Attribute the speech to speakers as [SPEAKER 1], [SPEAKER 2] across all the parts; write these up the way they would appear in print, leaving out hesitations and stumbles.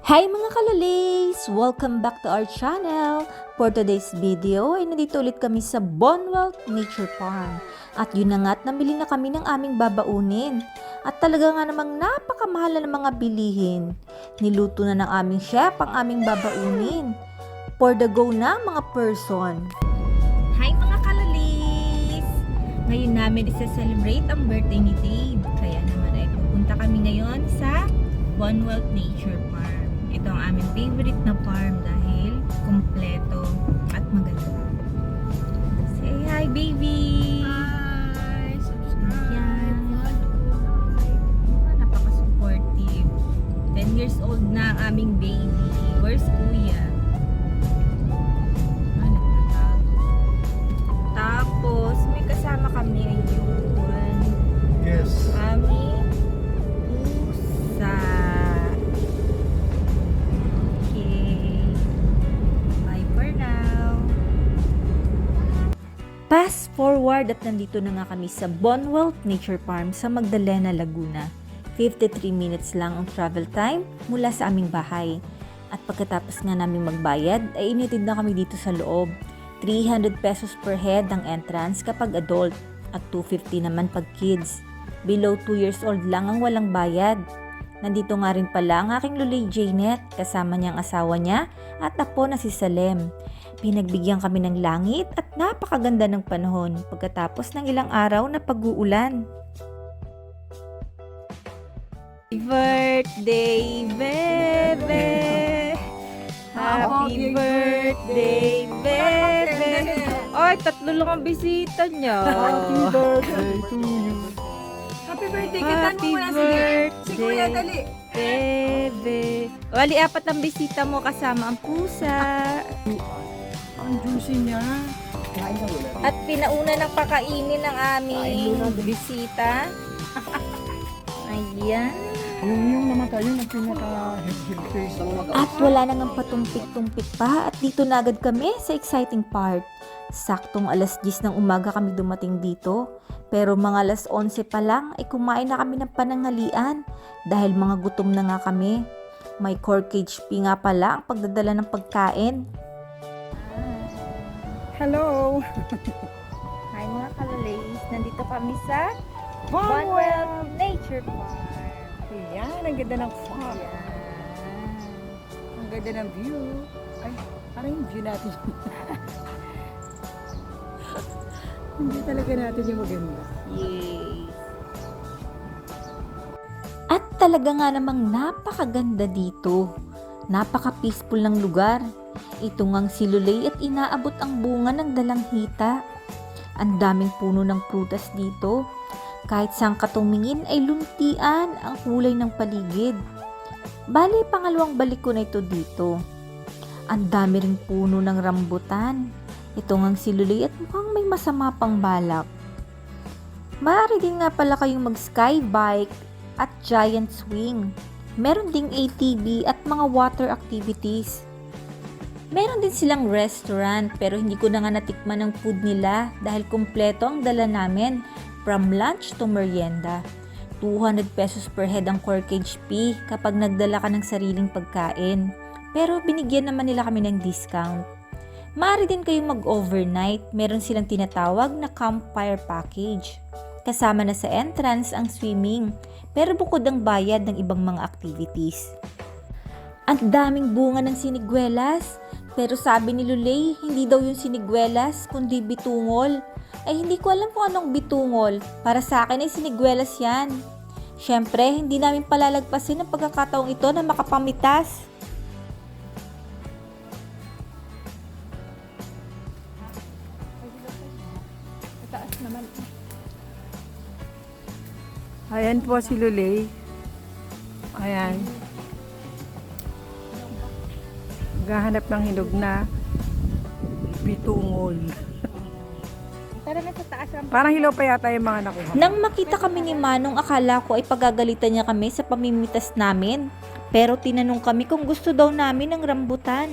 [SPEAKER 1] Hi mga kalalays! Welcome back to our channel! For today's video ay nandito ulit kami sa Bonwealth Nature Farm. At yun na nga't namili na kami ng aming babaunin. At talaga nga namang napakamahal na ng mga bilihin. Niluto na ng aming chef ang aming babaunin. For the go na mga person. Hi mga kalalays! Ngayon namin isa-celebrate ang birthday ni Dave. Kaya naman ay pupunta kami ngayon sa Bonwealth Nature Farm. Ito ang aming favorite na farm dahil kumpleto at maganda. Say hi, baby!
[SPEAKER 2] Hi! Subscribe!
[SPEAKER 1] Yan.
[SPEAKER 2] Follow!
[SPEAKER 1] Napaka-supportive. 10 years old na ang aming baby. Where's Kuya? Nagtatago. Tapos, may kasama kami ngayon.
[SPEAKER 2] Yes!
[SPEAKER 1] Aming pusa. Fast forward at nandito na nga kami sa Bonwealth Nature Farm sa Magdalena, Laguna. 53 minutes lang ang travel time mula sa aming bahay. At pagkatapos nga namin magbayad, ay initid na kami dito sa loob. 300 pesos per head ang entrance kapag adult at 250 naman pag kids. Below 2 years old lang ang walang bayad. Nandito nga rin pala ang aking lulay Janet, kasama niyang asawa niya at apo na si Salem. Pinagbigyan kami ng langit at napakaganda ng panahon pagkatapos ng ilang araw na pag-uulan. Happy birthday, Bebe! Happy birthday, Bebe! Ay, tatlo lang ang bisita niya.
[SPEAKER 2] Happy birthday to you!
[SPEAKER 3] Happy birthday! Kantahan mo muna si Kuya, dali!
[SPEAKER 1] Bebe! Wali, apat ang bisita mo kasama ang pusa.
[SPEAKER 2] Ang juicy niya! Kain ka muna.
[SPEAKER 1] At pinauna ng pakainin ng aming bisita. Ayan.
[SPEAKER 2] Yung namatay, yung pinaka-head face.
[SPEAKER 1] At wala nang patumpik-tumpik pa at dito na agad kami sa exciting part. Saktong alas 10 ng umaga kami dumating dito. Pero mga alas 11 pa lang ay kumain na kami ng pananghalian dahil mga gutom na nga kami. May cork cage fee nga pala ang pagdadala ng pagkain.
[SPEAKER 2] Hello!
[SPEAKER 1] Hi mga kalalays, nandito kami sa
[SPEAKER 2] Bonwealth!
[SPEAKER 1] Nature Farm.
[SPEAKER 2] Yan, ang ganda ng farm. Ang ganda ng view. Ay, parang yung view natin. Hindi talaga natin yung maganda.
[SPEAKER 1] Yay! At talaga nga namang napakaganda dito. Napaka-peaceful ng lugar. Ito ngang silulay at inaabot ang bunga ng dalanghita. Ang daming puno ng prutas dito. Kahit saan ka tumingin ay luntian ang kulay ng paligid. Bali, pangalawang balik ko na ito dito. Ang dami ring puno ng rambutan. Ito ngang silulay at mukhang may masama pang balak. Maaari din nga pala kayong mag-sky bike at giant swing. Meron ding ATV at mga water activities. Meron din silang restaurant pero hindi ko na nga natikman ang food nila dahil kumpleto ang dala namin from lunch to merienda. 200 pesos per head ang cork cage fee kapag nagdala ka ng sariling pagkain. Pero binigyan naman nila kami ng discount. Maaari din kayong mag-overnight. Meron silang tinatawag na campfire package. Kasama na sa entrance ang swimming pero bukod ang bayad ng ibang mga activities. Ang daming bunga ng siniguelas. Pero sabi ni Lulay, hindi daw yung siniguelas, kundi bitungol. Ay hindi ko alam kung anong bitungol. Para sa akin ay siniguelas yan. Siyempre, hindi namin palalagpasin ang pagkakataong ito na makapamitas.
[SPEAKER 2] Taas naman. Ayan po si Lulay. Ayan. Gahanap ng hinog na bitungol.
[SPEAKER 1] Tara na sa taas ang...
[SPEAKER 2] Parang hilaw pa yata yung mga nakuha.
[SPEAKER 1] Nang makita kami ni Manong, akala ko ay pagagalitan niya kami sa pamimitas namin. Pero tinanong kami kung gusto daw namin ng rambutan.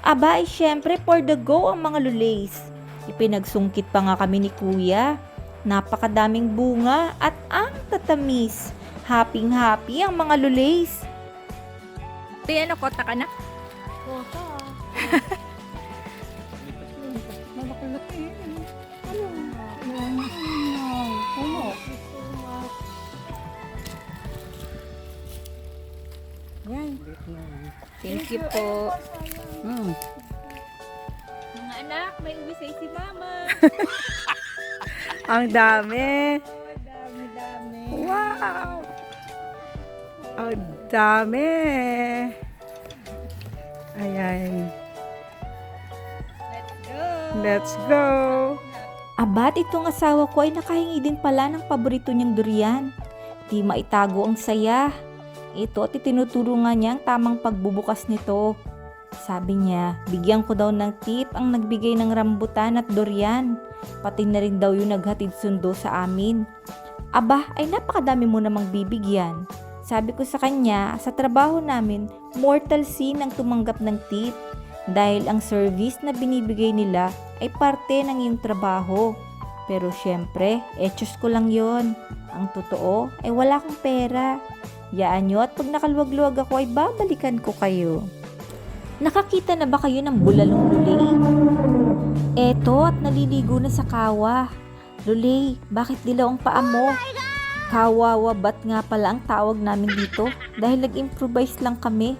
[SPEAKER 1] Aba ay syempre for the go ang mga lulays. Ipinagsungkit pa nga kami ni Kuya. Napakadaming bunga at ang tatamis. Happy ang mga lulays.
[SPEAKER 3] Te, ano, kota ka na?
[SPEAKER 2] Kota. Malaki-laki. Ano? Ano? Yan.
[SPEAKER 3] Thank you po.
[SPEAKER 1] Mga anak, may uwisay si mama.
[SPEAKER 2] Ang dami.
[SPEAKER 1] Dami-dami.
[SPEAKER 2] Wow! Ang dami. Ayan. Let's go.
[SPEAKER 1] Abat, itong asawa ko ay nakahingi din pala ng paborito niyang durian. Di maitago ang saya. Ito at itinuturo nga niya ang tamang pagbubukas nito. Sabi niya, bigyan ko daw ng tip ang nagbigay ng rambutan at durian. Pati na rin daw yung naghatid sundo sa amin. Aba, ay napakadami mo namang bibigyan. Sabi ko sa kanya, sa trabaho namin, mortal sin ang tumanggap ng tip. Dahil ang service na binibigay nila ay parte ng iyong trabaho. Pero syempre, etos ko lang yon. Ang totoo ay wala akong pera. Yaan nyo at pag nakaluwag-luwag ako ay babalikan ko kayo. Nakakita na ba kayo ng bulalong lulay? Eto at naliligo na sa kawa. Lulay, bakit dilaw ang paa mo? Kawawa ba't nga pala ang tawag namin dito? Dahil nag-improvise lang kami.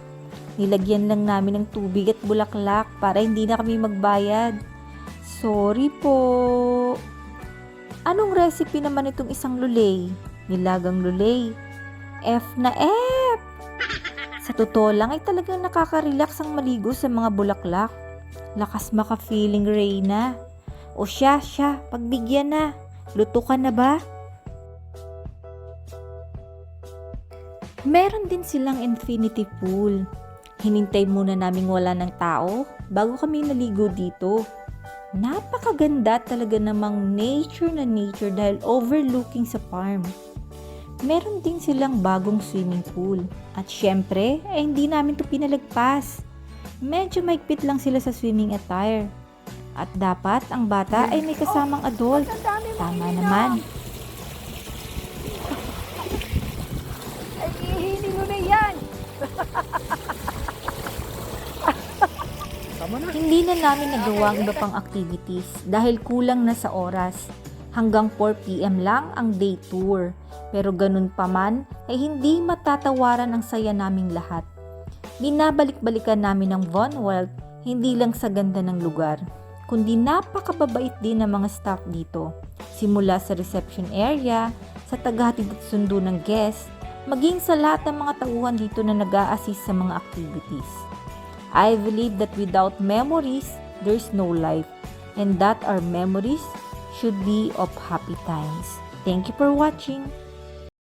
[SPEAKER 1] Nilagyan lang namin ng tubig at bulaklak para hindi na kami magbayad. Sorry po. Anong recipe naman itong isang lulay? Nilagang lulay. F na F! Sa totoo lang ay talagang nakaka-relax ang maligo sa mga bulaklak. Lakas maka-feeling Reyna. O siya, pagbigyan na. Luto ka na ba? Meron din silang infinity pool. Hinintay muna naming wala ng tao bago kami naligo dito. Napakaganda talaga namang nature na nature dahil overlooking sa farm. Meron din silang bagong swimming pool. At syempre, hindi namin to pinalagpas. Medyo maigpit lang sila sa swimming attire. At dapat ang bata ay may kasamang adult. Tama naman.
[SPEAKER 3] Ay, ihili mo na yan.
[SPEAKER 1] Hindi na namin nagawa ang iba pang activities dahil kulang na sa oras. Hanggang 4 PM lang ang day tour. Pero ganun pa man ay hindi matatawaran ang saya naming lahat. Binabalik-balikan namin ang Von Wild hindi lang sa ganda ng lugar, kundi napakababait din ng mga staff dito. Simula sa reception area, sa tagahatid at sundo ng guest, maging sa lahat ng mga tauhan dito na nag-a-assist sa mga activities. I believe that without memories, there's no life, and that our memories should be of happy times. Thank you for watching.